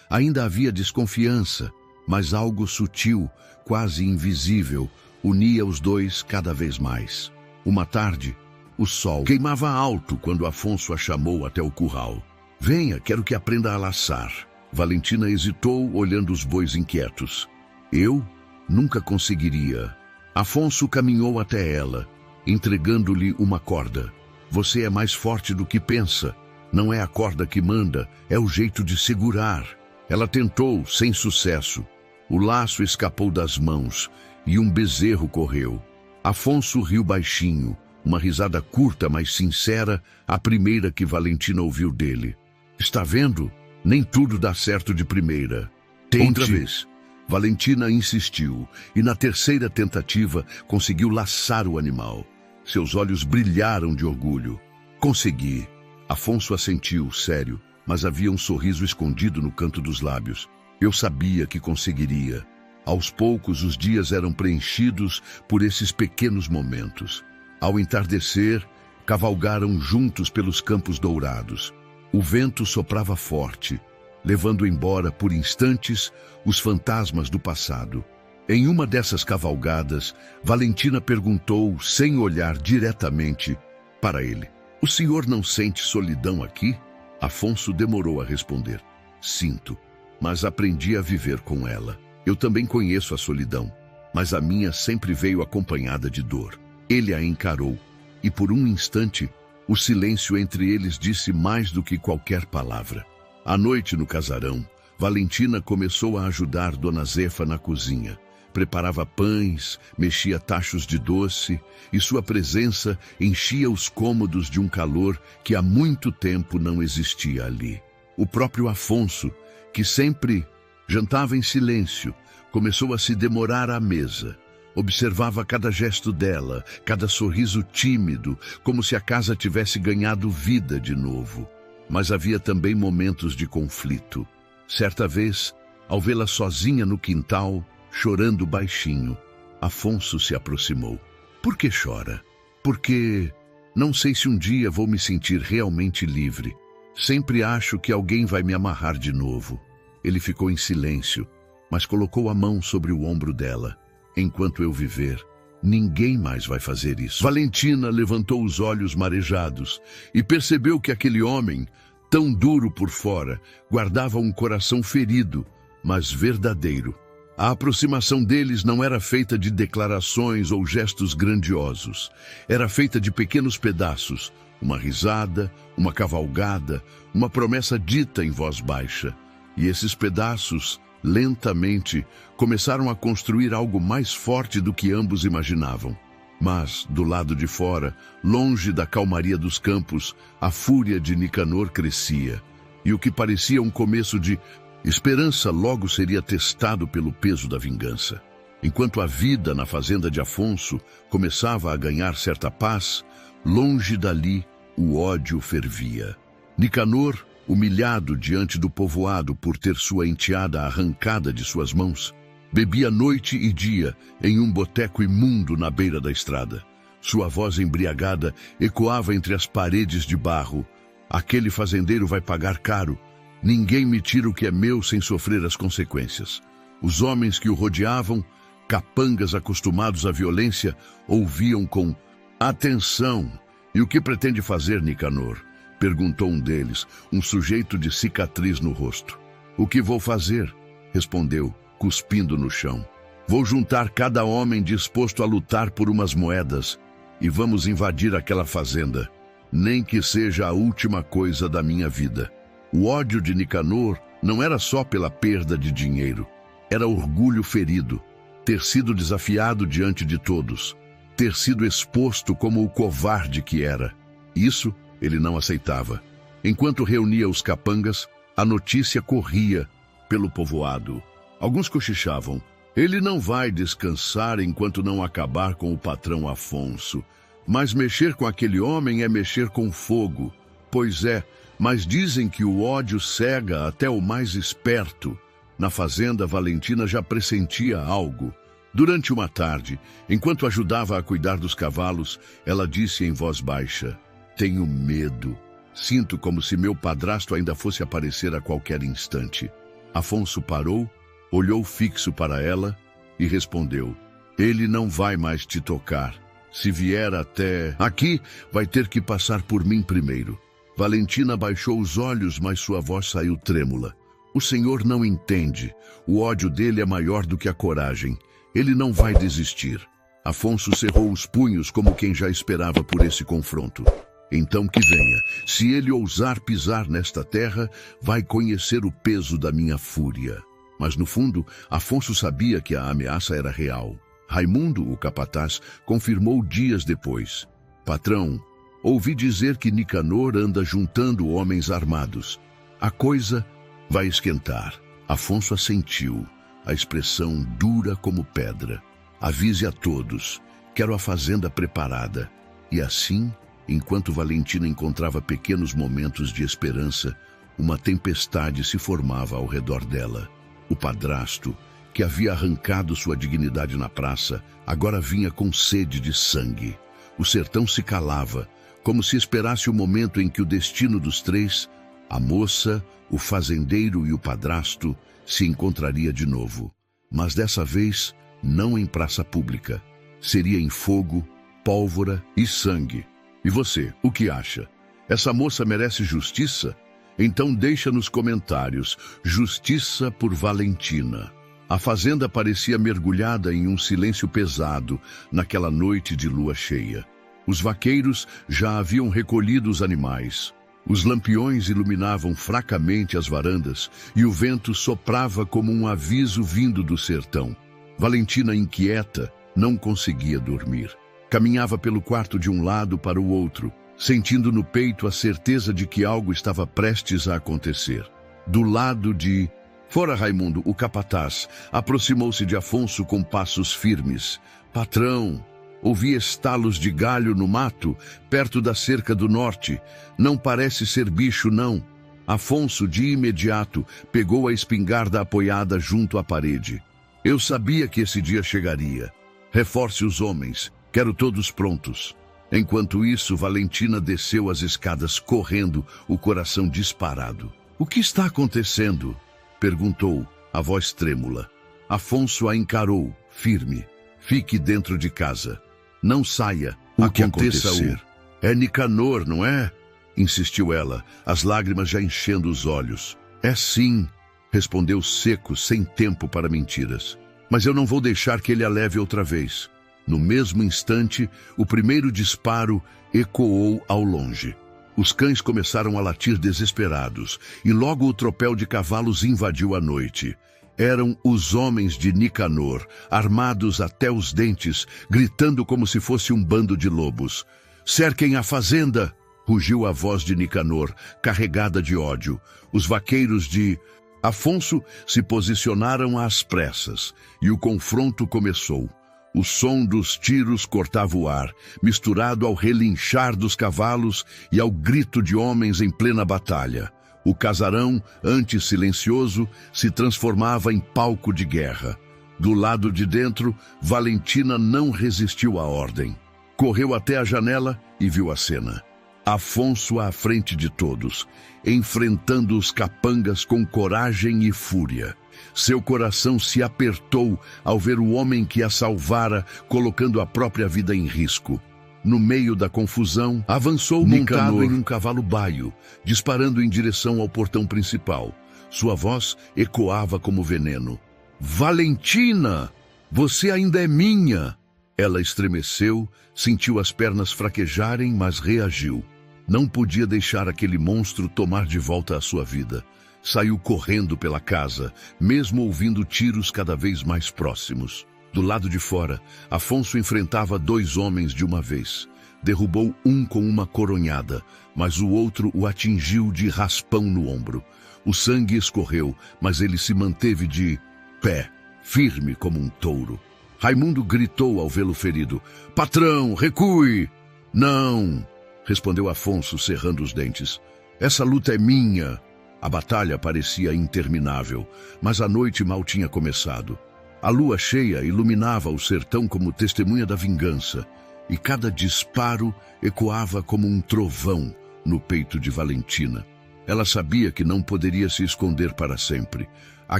ainda havia desconfiança, mas algo sutil, quase invisível, unia os dois cada vez mais. Uma tarde, o sol queimava alto quando Afonso a chamou até o curral. Venha, quero que aprenda a laçar. Valentina hesitou, olhando os bois inquietos. Eu nunca conseguiria. Afonso caminhou até ela, entregando-lhe uma corda. Você é mais forte do que pensa. Não é a corda que manda, é o jeito de segurar. Ela tentou, sem sucesso. O laço escapou das mãos e um bezerro correu. Afonso riu baixinho, uma risada curta, mas sincera, a primeira que Valentina ouviu dele. Está vendo? Nem tudo dá certo de primeira. Tente. Outra vez. Valentina insistiu e na terceira tentativa conseguiu laçar o animal. Seus olhos brilharam de orgulho. Consegui. Afonso assentiu, sério, mas havia um sorriso escondido no canto dos lábios. Eu sabia que conseguiria. Aos poucos, os dias eram preenchidos por esses pequenos momentos. Ao entardecer, cavalgaram juntos pelos campos dourados. O vento soprava forte, levando embora por instantes os fantasmas do passado. Em uma dessas cavalgadas, Valentina perguntou, sem olhar diretamente para ele: "O senhor não sente solidão aqui?" Afonso demorou a responder. "Sinto, mas aprendi a viver com ela. Eu também conheço a solidão, mas a minha sempre veio acompanhada de dor." Ele a encarou, e por um instante, o silêncio entre eles disse mais do que qualquer palavra. À noite, no casarão, Valentina começou a ajudar Dona Zefa na cozinha. Preparava pães, mexia tachos de doce, e sua presença enchia os cômodos de um calor que há muito tempo não existia ali. O próprio Afonso, que sempre jantava em silêncio, começou a se demorar à mesa. Observava cada gesto dela, cada sorriso tímido, como se a casa tivesse ganhado vida de novo. Mas havia também momentos de conflito. Certa vez, ao vê-la sozinha no quintal, chorando baixinho, Afonso se aproximou. "Por que chora?" "Porque não sei se um dia vou me sentir realmente livre. Sempre acho que alguém vai me amarrar de novo." Ele ficou em silêncio, mas colocou a mão sobre o ombro dela. "Enquanto eu viver, ninguém mais vai fazer isso." Valentina levantou os olhos marejados e percebeu que aquele homem, tão duro por fora, guardava um coração ferido, mas verdadeiro. A aproximação deles não era feita de declarações ou gestos grandiosos. Era feita de pequenos pedaços, uma risada, uma cavalgada, uma promessa dita em voz baixa. E esses pedaços, lentamente, começaram a construir algo mais forte do que ambos imaginavam. Mas, do lado de fora, longe da calmaria dos campos, a fúria de Nicanor crescia. E o que parecia um começo de esperança logo seria testado pelo peso da vingança. Enquanto a vida na fazenda de Afonso começava a ganhar certa paz, longe dali o ódio fervia. Nicanor, humilhado diante do povoado por ter sua enteada arrancada de suas mãos, bebia noite e dia em um boteco imundo na beira da estrada. Sua voz embriagada ecoava entre as paredes de barro. "Aquele fazendeiro vai pagar caro. Ninguém me tira o que é meu sem sofrer as consequências." Os homens que o rodeavam, capangas acostumados à violência, ouviam com atenção. "E o que pretende fazer, Nicanor?" perguntou um deles, um sujeito de cicatriz no rosto. "O que vou fazer?" respondeu, cuspindo no chão. "Vou juntar cada homem disposto a lutar por umas moedas e vamos invadir aquela fazenda, nem que seja a última coisa da minha vida." O ódio de Nicanor não era só pela perda de dinheiro. Era orgulho ferido, ter sido desafiado diante de todos, ter sido exposto como o covarde que era. Isso ele não aceitava. Enquanto reunia os capangas, a notícia corria pelo povoado. Alguns cochichavam: "Ele não vai descansar enquanto não acabar com o patrão Afonso. Mas mexer com aquele homem é mexer com fogo." "Pois é, Mas dizem que o ódio cega até o mais esperto. Na fazenda, Valentina já pressentia algo. Durante uma tarde, enquanto ajudava a cuidar dos cavalos, ela disse em voz baixa: "Tenho medo. Sinto como se meu padrasto ainda fosse aparecer a qualquer instante." Afonso parou, olhou fixo para ela e respondeu: "Ele não vai mais te tocar. Se vier até aqui, vai ter que passar por mim primeiro." Valentina baixou os olhos, mas sua voz saiu trêmula. "O senhor não entende. O ódio dele é maior do que a coragem. Ele não vai desistir." Afonso cerrou os punhos como quem já esperava por esse confronto. "Então que venha. Se ele ousar pisar nesta terra, vai conhecer o peso da minha fúria." Mas no fundo, Afonso sabia que a ameaça era real. Raimundo, o capataz, confirmou dias depois: "Patrão, ouvi dizer que Nicanor anda juntando homens armados. A coisa vai esquentar." Afonso assentiu, a expressão dura como pedra. "Avise a todos. Quero a fazenda preparada." E assim, enquanto Valentina encontrava pequenos momentos de esperança, uma tempestade se formava ao redor dela. O padrasto, que havia arrancado sua dignidade na praça, agora vinha com sede de sangue. O sertão se calava, como se esperasse o momento em que o destino dos três, a moça, o fazendeiro e o padrasto, se encontraria de novo. Mas dessa vez, não em praça pública. Seria em fogo, pólvora e sangue. E você, o que acha? Essa moça merece justiça? Então deixa nos comentários: justiça por Valentina. A fazenda parecia mergulhada em um silêncio pesado naquela noite de lua cheia. Os vaqueiros já haviam recolhido os animais. Os lampiões iluminavam fracamente as varandas e o vento soprava como um aviso vindo do sertão. Valentina, inquieta, não conseguia dormir. Caminhava pelo quarto de um lado para o outro, sentindo no peito a certeza de que algo estava prestes a acontecer. Do lado de fora, Raimundo, o capataz, aproximou-se de Afonso com passos firmes. "Patrão!" Ouvi estalos de galho no mato, perto da cerca do norte. "Não parece ser bicho, não." Afonso, de imediato, pegou a espingarda apoiada junto à parede. "Eu sabia que esse dia chegaria. Reforce os homens. Quero todos prontos." Enquanto isso, Valentina desceu as escadas correndo, o coração disparado. "O que está acontecendo?" perguntou, a voz trêmula. Afonso a encarou, firme. "Fique dentro de casa. Não saia. O que acontecer? É Nicanor, não é?" insistiu ela, as lágrimas já enchendo os olhos. "É sim", respondeu seco, sem tempo para mentiras. "Mas eu não vou deixar que ele a leve outra vez." No mesmo instante, o primeiro disparo ecoou ao longe. Os cães começaram a latir desesperados, e logo o tropel de cavalos invadiu a noite. Eram os homens de Nicanor, armados até os dentes, gritando como se fosse um bando de lobos. "Cerquem a fazenda!" rugiu a voz de Nicanor, carregada de ódio. Os vaqueiros de Afonso se posicionaram às pressas, e o confronto começou. O som dos tiros cortava o ar, misturado ao relinchar dos cavalos e ao grito de homens em plena batalha. O casarão, antes silencioso, se transformava em palco de guerra. Do lado de dentro, Valentina não resistiu à ordem. Correu até a janela e viu a cena. Afonso à frente de todos, enfrentando os capangas com coragem e fúria. Seu coração se apertou ao ver o homem que a salvara, colocando a própria vida em risco. No meio da confusão, avançou montado em um cavalo baio, disparando em direção ao portão principal. Sua voz ecoava como veneno. "Valentina! Você ainda é minha!" Ela estremeceu, sentiu as pernas fraquejarem, mas reagiu. Não podia deixar aquele monstro tomar de volta a sua vida. Saiu correndo pela casa, mesmo ouvindo tiros cada vez mais próximos. Do lado de fora, Afonso enfrentava 2 homens de uma vez. Derrubou um com uma coronhada, mas o outro o atingiu de raspão no ombro. O sangue escorreu, mas ele se manteve de pé, firme como um touro. Raimundo gritou ao vê-lo ferido. "Patrão, recue!" "Não!" respondeu Afonso, cerrando os dentes. Essa luta é minha. A batalha parecia interminável, mas a noite mal tinha começado. A lua cheia iluminava o sertão como testemunha da vingança, e cada disparo ecoava como um trovão no peito de Valentina. Ela sabia que não poderia se esconder para sempre. A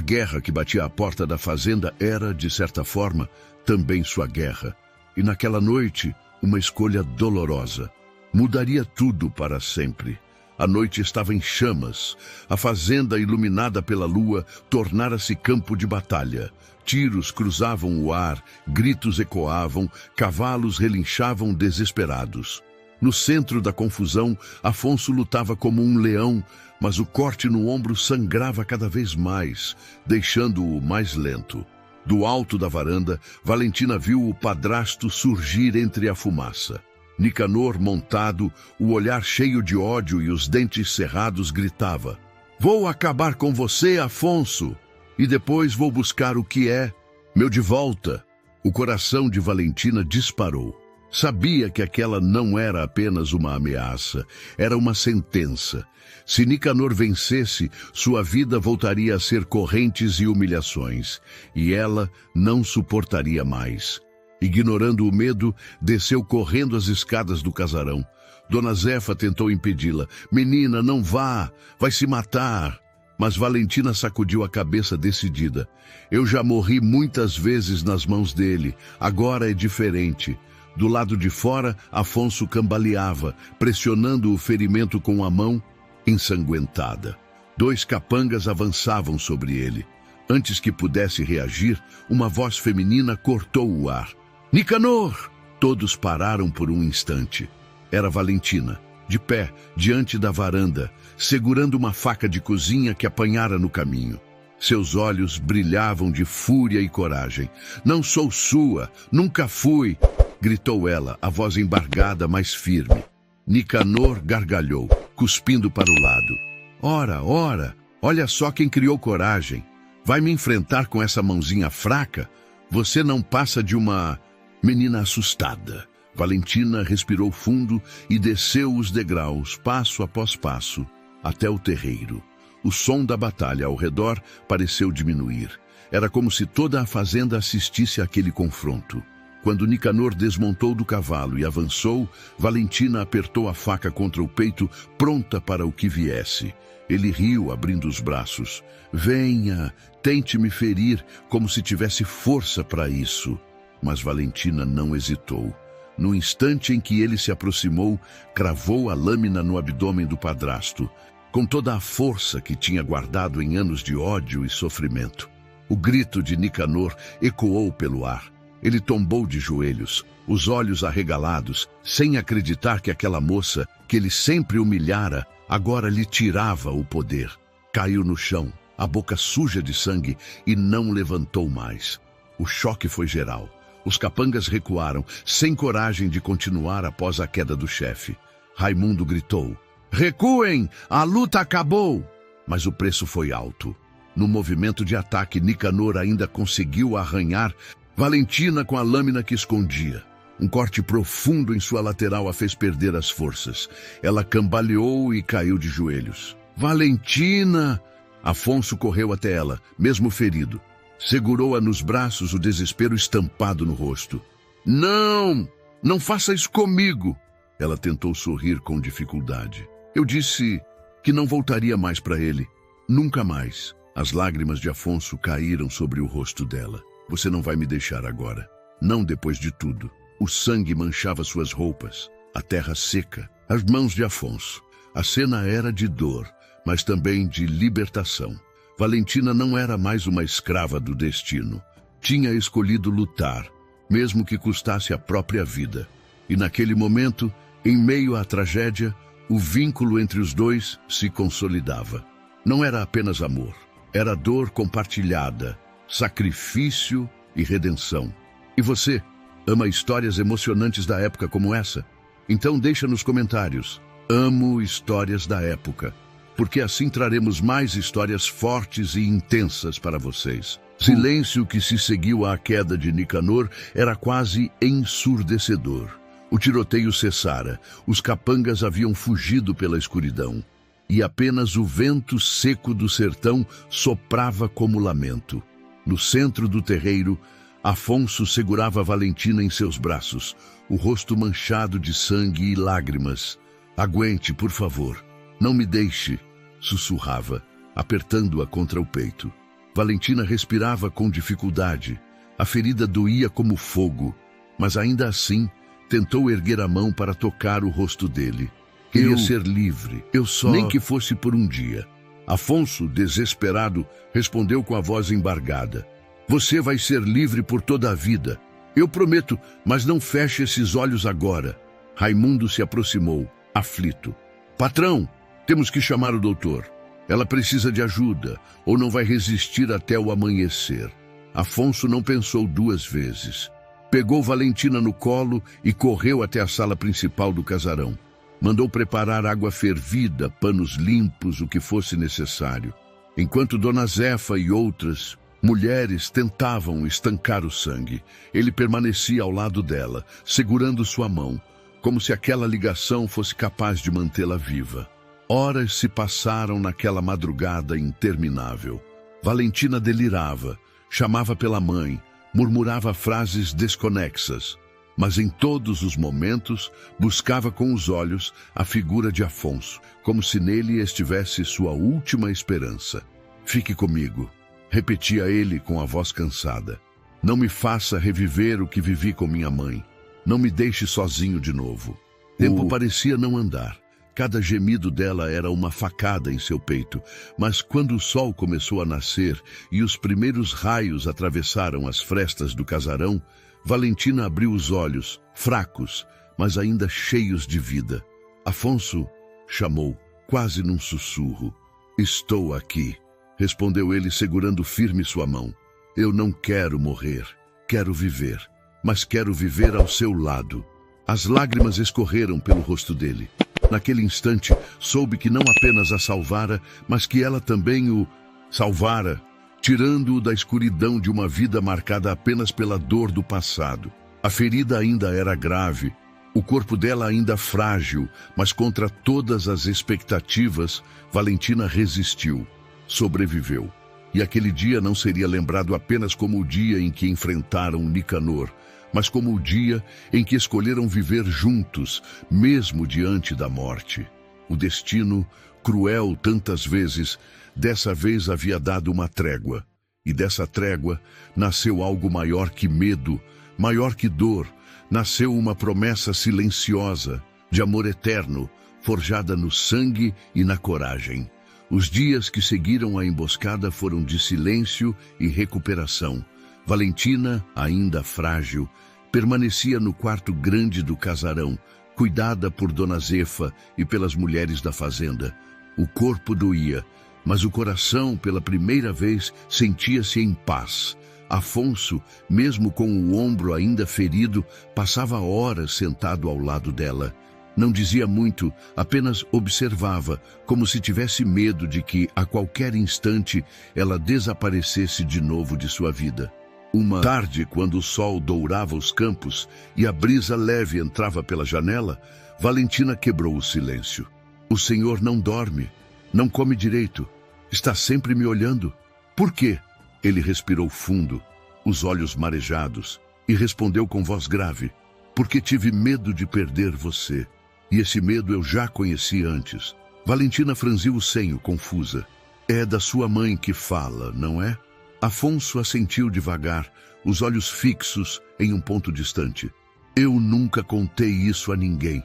guerra que batia à porta da fazenda era, de certa forma, também sua guerra. E naquela noite, uma escolha dolorosa. Mudaria tudo para sempre. A noite estava em chamas. A fazenda, iluminada pela lua, tornara-se campo de batalha. Tiros cruzavam o ar, gritos ecoavam, cavalos relinchavam desesperados. No centro da confusão, Afonso lutava como um leão, mas o corte no ombro sangrava cada vez mais, deixando-o mais lento. Do alto da varanda, Valentina viu o padrasto surgir entre a fumaça. Nicanor, montado, o olhar cheio de ódio e os dentes cerrados, gritava: "Vou acabar com você, Afonso, e depois vou buscar o que é meu de volta." O coração de Valentina disparou. Sabia que aquela não era apenas uma ameaça, era uma sentença. Se Nicanor vencesse, sua vida voltaria a ser correntes e humilhações, e ela não suportaria mais. Ignorando o medo, desceu correndo as escadas do casarão. Dona Zefa tentou impedi-la. "Menina, não vá, vai se matar." Mas Valentina sacudiu a cabeça decidida. "Eu já morri muitas vezes nas mãos dele, agora é diferente." Do lado de fora, Afonso cambaleava, pressionando o ferimento com a mão ensanguentada. 2 capangas avançavam sobre ele. Antes que pudesse reagir, uma voz feminina cortou o ar. "Nicanor!" Todos pararam por um instante. Era Valentina, de pé, diante da varanda, segurando uma faca de cozinha que apanhara no caminho. Seus olhos brilhavam de fúria e coragem. "Não sou sua, nunca fui!" gritou ela, a voz embargada, mas firme. Nicanor gargalhou, cuspindo para o lado. Ora, olha só quem criou coragem. Vai me enfrentar com essa mãozinha fraca? Você não passa de uma menina assustada." Valentina respirou fundo e desceu os degraus, passo após passo, até o terreiro. O som da batalha ao redor pareceu diminuir. Era como se toda a fazenda assistisse àquele confronto. Quando Nicanor desmontou do cavalo e avançou, Valentina apertou a faca contra o peito, pronta para o que viesse. Ele riu, abrindo os braços. "Venha, tente me ferir, como se tivesse força para isso." Mas Valentina não hesitou. No instante em que ele se aproximou, cravou a lâmina no abdômen do padrasto, com toda a força que tinha guardado em anos de ódio e sofrimento. O grito de Nicanor ecoou pelo ar. Ele tombou de joelhos, os olhos arregalados, sem acreditar que aquela moça, que ele sempre humilhara, agora lhe tirava o poder. Caiu no chão, a boca suja de sangue, e não levantou mais. O choque foi geral. Os capangas recuaram, sem coragem de continuar após a queda do chefe. Raimundo gritou: "Recuem! A luta acabou!" Mas o preço foi alto. No movimento de ataque, Nicanor ainda conseguiu arranhar Valentina com a lâmina que escondia. Um corte profundo em sua lateral a fez perder as forças. Ela cambaleou e caiu de joelhos. "Valentina!" Afonso correu até ela, mesmo ferido. Segurou-a nos braços, o desespero estampado no rosto. "Não! Não faça isso comigo!" Ela tentou sorrir com dificuldade. "Eu disse que não voltaria mais para ele. Nunca mais." As lágrimas de Afonso caíram sobre o rosto dela. "Você não vai me deixar agora. Não depois de tudo." O sangue manchava suas roupas, a terra seca, as mãos de Afonso. A cena era de dor, mas também de libertação. Valentina não era mais uma escrava do destino. Tinha escolhido lutar, mesmo que custasse a própria vida. E naquele momento, em meio à tragédia, o vínculo entre os dois se consolidava. Não era apenas amor, era dor compartilhada, sacrifício e redenção. E você, ama histórias emocionantes da época como essa? Então deixa nos comentários: "Amo histórias da época", porque assim traremos mais histórias fortes e intensas para vocês. Silêncio que se seguiu à queda de Nicanor era quase ensurdecedor. O tiroteio cessara, os capangas haviam fugido pela escuridão. e apenas o vento seco do sertão soprava como lamento. No centro do terreiro, Afonso segurava Valentina em seus braços, o rosto manchado de sangue e lágrimas. "Aguente, por favor. Não me deixe", sussurrava, apertando-a contra o peito. Valentina respirava com dificuldade. A ferida doía como fogo, mas ainda assim tentou erguer a mão para tocar o rosto dele. Queria ser livre, nem que fosse por um dia. Afonso, desesperado, respondeu com a voz embargada: "Você vai ser livre por toda a vida. Eu prometo, mas não feche esses olhos agora." Raimundo se aproximou, aflito. "Patrão, temos que chamar o doutor. Ela precisa de ajuda, ou não vai resistir até o amanhecer." Afonso não pensou duas vezes. Pegou Valentina no colo e correu até a sala principal do casarão. Mandou preparar água fervida, panos limpos, o que fosse necessário. Enquanto Dona Zefa e outras mulheres tentavam estancar o sangue, ele permanecia ao lado dela, segurando sua mão, como se aquela ligação fosse capaz de mantê-la viva. Horas se passaram naquela madrugada interminável. Valentina delirava, chamava pela mãe, murmurava frases desconexas, mas em todos os momentos buscava com os olhos a figura de Afonso, como se nele estivesse sua última esperança. "Fique comigo", repetia ele com a voz cansada. "Não me faça reviver o que vivi com minha mãe. Não me deixe sozinho de novo." Tempo parecia não andar. Cada gemido dela era uma facada em seu peito, mas quando o sol começou a nascer e os primeiros raios atravessaram as frestas do casarão, Valentina abriu os olhos, fracos, mas ainda cheios de vida. "Afonso", chamou, quase num sussurro. "Estou aqui", respondeu ele segurando firme sua mão. "Eu não quero morrer, quero viver, mas quero viver ao seu lado." As lágrimas escorreram pelo rosto dele. Naquele instante, soube que não apenas a salvara, mas que ela também o salvara, tirando-o da escuridão de uma vida marcada apenas pela dor do passado. A ferida ainda era grave, o corpo dela ainda frágil, mas contra todas as expectativas, Valentina resistiu, sobreviveu. E aquele dia não seria lembrado apenas como o dia em que enfrentaram Nicanor, mas como o dia em que escolheram viver juntos, mesmo diante da morte. O destino, cruel tantas vezes, dessa vez havia dado uma trégua. E dessa trégua nasceu algo maior que medo, maior que dor. Nasceu uma promessa silenciosa, de amor eterno, forjada no sangue e na coragem. Os dias que seguiram a emboscada foram de silêncio e recuperação. Valentina, ainda frágil, permanecia no quarto grande do casarão, cuidada por Dona Zefa e pelas mulheres da fazenda. O corpo doía, mas o coração, pela primeira vez, sentia-se em paz. Afonso, mesmo com o ombro ainda ferido, passava horas sentado ao lado dela. Não dizia muito, apenas observava, como se tivesse medo de que, a qualquer instante, ela desaparecesse de novo de sua vida. Uma tarde, quando o sol dourava os campos e a brisa leve entrava pela janela, Valentina quebrou o silêncio. "O senhor não dorme, não come direito, está sempre me olhando. Por quê?" Ele respirou fundo, os olhos marejados, e respondeu com voz grave: "Porque tive medo de perder você. E esse medo eu já conheci antes." Valentina franziu o senho, confusa. "É da sua mãe que fala, não é?" Afonso assentiu devagar, os olhos fixos em um ponto distante. "Eu nunca contei isso a ninguém.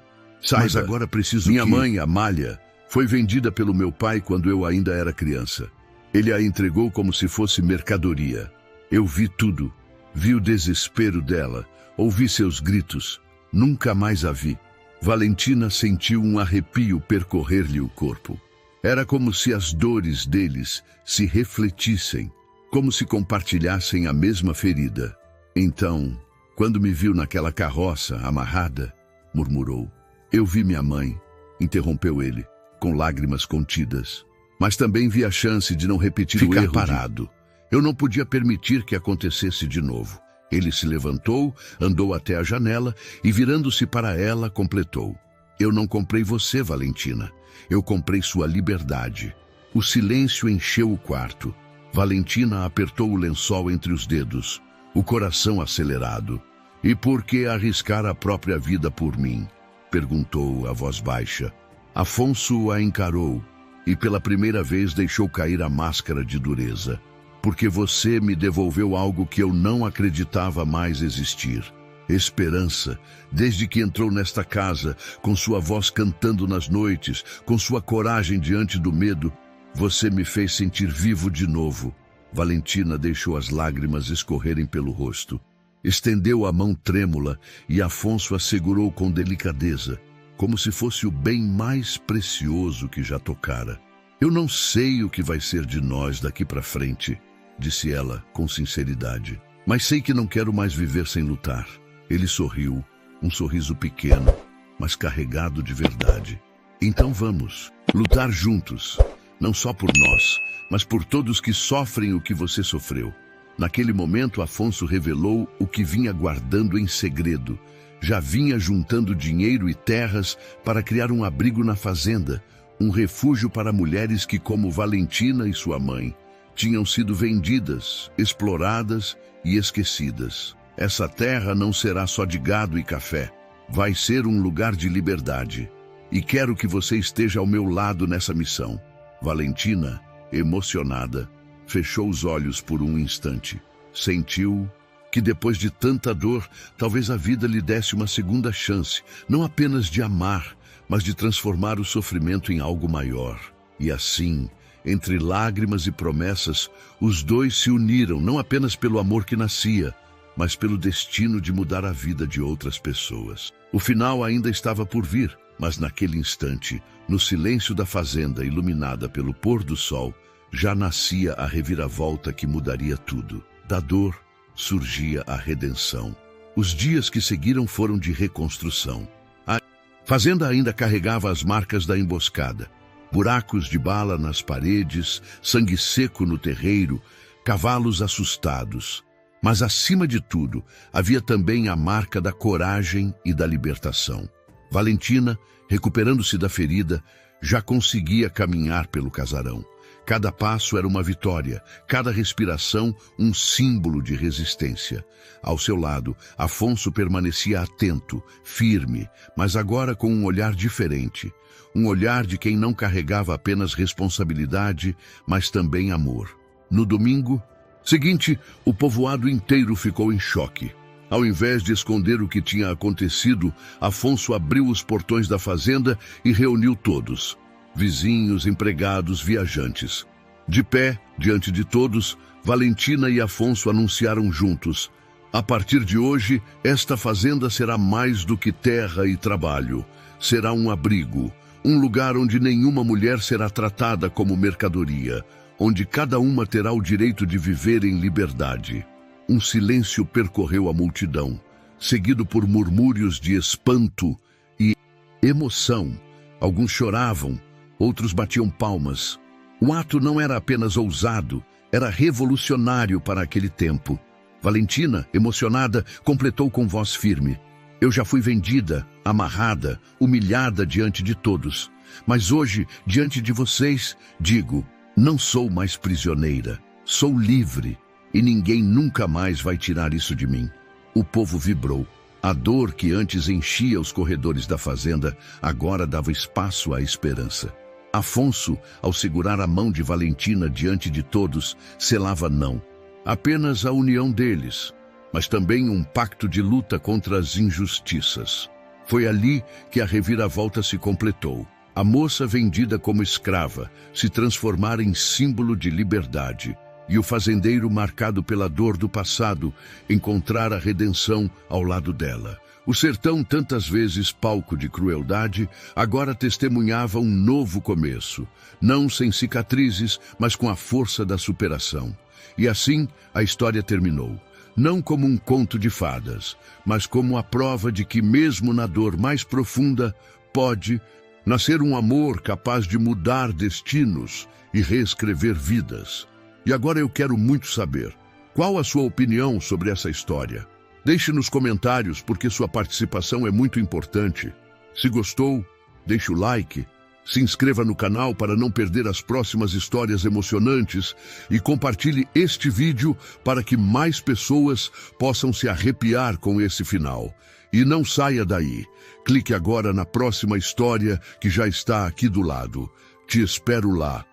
Mas agora preciso Minha mãe, Amália, foi vendida pelo meu pai quando eu ainda era criança. Ele a entregou como se fosse mercadoria. Eu vi tudo. Vi o desespero dela, ouvi seus gritos. Nunca mais a vi." Valentina sentiu um arrepio percorrer-lhe o corpo. Era como se as dores deles se refletissem, como se compartilhassem a mesma ferida. "Então, quando me viu naquela carroça amarrada", murmurou. "Eu vi minha mãe", interrompeu ele, com lágrimas contidas. "Mas também vi a chance de não repetir o erro parado. Eu não podia permitir que acontecesse de novo." Ele se levantou, andou até a janela e, virando-se para ela, completou: Eu não comprei você, Valentina. Eu comprei sua liberdade. O silêncio encheu o quarto. Valentina apertou o lençol entre os dedos, o coração acelerado. E por que arriscar a própria vida por mim? Perguntou a voz baixa. Afonso a encarou e pela primeira vez deixou cair a máscara de dureza. Porque você me devolveu algo que eu não acreditava mais existir. Esperança, desde que entrou nesta casa, com sua voz cantando nas noites, com sua coragem diante do medo, você me fez sentir vivo de novo. Valentina deixou as lágrimas escorrerem pelo rosto. Estendeu a mão trêmula e Afonso a segurou com delicadeza, como se fosse o bem mais precioso que já tocara. Eu não sei o que vai ser de nós daqui para frente, disse ela com sinceridade, mas sei que não quero mais viver sem lutar. Ele sorriu, um sorriso pequeno, mas carregado de verdade. Então vamos lutar juntos, não só por nós, mas por todos que sofrem o que você sofreu. Naquele momento, Afonso revelou o que vinha guardando em segredo. Já vinha juntando dinheiro e terras para criar um abrigo na fazenda, um refúgio para mulheres que, como Valentina e sua mãe, tinham sido vendidas, exploradas e esquecidas. Essa terra não será só de gado e café. Vai ser um lugar de liberdade. E quero que você esteja ao meu lado nessa missão. Valentina, emocionada, fechou os olhos por um instante. Sentiu que depois de tanta dor, talvez a vida lhe desse uma segunda chance, não apenas de amar, mas de transformar o sofrimento em algo maior. E assim, entre lágrimas e promessas, os dois se uniram não apenas pelo amor que nascia, mas pelo destino de mudar a vida de outras pessoas. O final ainda estava por vir, mas naquele instante, no silêncio da fazenda iluminada pelo pôr do sol, já nascia a reviravolta que mudaria tudo. Da dor surgia a redenção. Os dias que seguiram foram de reconstrução. A fazenda ainda carregava as marcas da emboscada. Buracos de bala nas paredes, sangue seco no terreiro, cavalos assustados. Mas, acima de tudo, havia também a marca da coragem e da libertação. Valentina, recuperando-se da ferida, já conseguia caminhar pelo casarão. Cada passo era uma vitória, cada respiração um símbolo de resistência. Ao seu lado, Afonso permanecia atento, firme, mas agora com um olhar diferente. Um olhar de quem não carregava apenas responsabilidade, mas também amor. No domingo seguinte, o povoado inteiro ficou em choque. Ao invés de esconder o que tinha acontecido, Afonso abriu os portões da fazenda e reuniu todos. Vizinhos, empregados, viajantes. De pé, diante de todos, Valentina e Afonso anunciaram juntos: a partir de hoje, esta fazenda será mais do que terra e trabalho. Será um abrigo, um lugar onde nenhuma mulher será tratada como mercadoria, onde cada uma terá o direito de viver em liberdade. Um silêncio percorreu a multidão, seguido por murmúrios de espanto e emoção. Alguns choravam, outros batiam palmas. O ato não era apenas ousado, era revolucionário para aquele tempo. Valentina, emocionada, completou com voz firme: eu já fui vendida, amarrada, humilhada diante de todos. Mas hoje, diante de vocês, digo: não sou mais prisioneira, sou livre, e ninguém nunca mais vai tirar isso de mim. O povo vibrou. A dor que antes enchia os corredores da fazenda, agora dava espaço à esperança. Afonso, ao segurar a mão de Valentina diante de todos, selava não apenas a união deles, mas também um pacto de luta contra as injustiças. Foi ali que a reviravolta se completou. A moça vendida como escrava se transformara em símbolo de liberdade, e o fazendeiro, marcado pela dor do passado, encontrar a redenção ao lado dela. O sertão, tantas vezes palco de crueldade, agora testemunhava um novo começo, não sem cicatrizes, mas com a força da superação. E assim a história terminou, não como um conto de fadas, mas como a prova de que mesmo na dor mais profunda pode nascer um amor capaz de mudar destinos e reescrever vidas. E agora eu quero muito saber, qual a sua opinião sobre essa história? Deixe nos comentários, porque sua participação é muito importante. Se gostou, deixe o like, se inscreva no canal para não perder as próximas histórias emocionantes e compartilhe este vídeo para que mais pessoas possam se arrepiar com esse final. E não saia daí. Clique agora na próxima história que já está aqui do lado. Te espero lá.